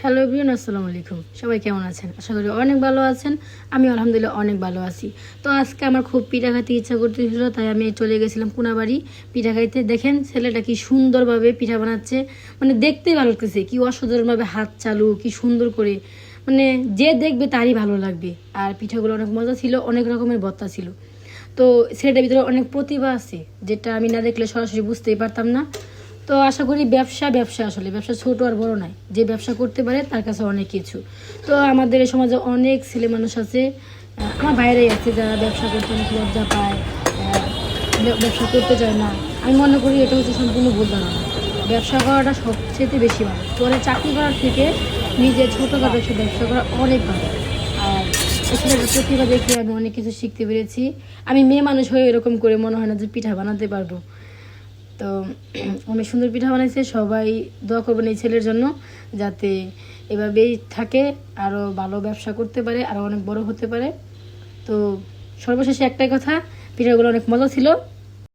Hello everyone, আসসালামু আলাইকুম। সবাই কেমন আছেন? আশা করি অনেক ভালো আছেন। আমি আলহামদুলিল্লাহ অনেক ভালো আছি। তো আজকে আমার খুব পিঠা খাইতে ইচ্ছা করতেছিল, তাই আমি চলে গেছিলাম কোনাবাড়ি পিঠা খাইতে। দেখেন ছেলেটা কি সুন্দরভাবে পিঠা বানাচ্ছে, মানে দেখতেই ভালো লাগতেছে। কি অসাধারণভাবে হাত চালু, কি সুন্দর করে, মানে যে দেখবে তারই ভালো লাগবে। আর পিঠাগুলো অনেক মজা ছিল, অনেক রকমের ভর্তা ছিল। তো ছেলেটার ভিতরে অনেক প্রতিভা আছে, যেটা আমি না দেখলে সরাসরি বুঝতেই পারতাম না। তো আশা করি ব্যবসা ব্যবসা আসলে ব্যবসা ছোট আর বড় নয়, যে ব্যবসা করতে পারে তার কাছে অনেক কিছু। তো আমাদের এই সমাজে অনেক ছেলে মানুষ আছে, আমার বাইরেই আছে, যারা ব্যবসা করতে অনেক লজ্জা পায়, ব্যবসা করতে চায় না। আমি মনে করি এটা হচ্ছে সম্পূর্ণ ভুল ধারণা। ব্যবসা করাটা সবচেয়ে বেশি ভালো, পরে চাকরি করার থেকে নিজে ছোটোখাটো একটা ব্যবসা করা অনেক ভালো। আর আসলে প্রতিভা দেখে আমি অনেক কিছু শিখতে পেরেছি। আমি মেয়ে মানুষ হয়ে এরকম করে মনে হয় না যে পিঠা বানাতে পারবো। তো অনেক সুন্দর পিঠা বানাইছে। সবাই দোয়া করবেন এই ছেলের জন্য, যাতে এভাবেই থাকে, আরও ভালো ব্যবসা করতে পারে, আরও অনেক বড় হতে পারে। তো সর্বশেষে একটাই কথা, পিঠাগুলো অনেক মজা ছিল।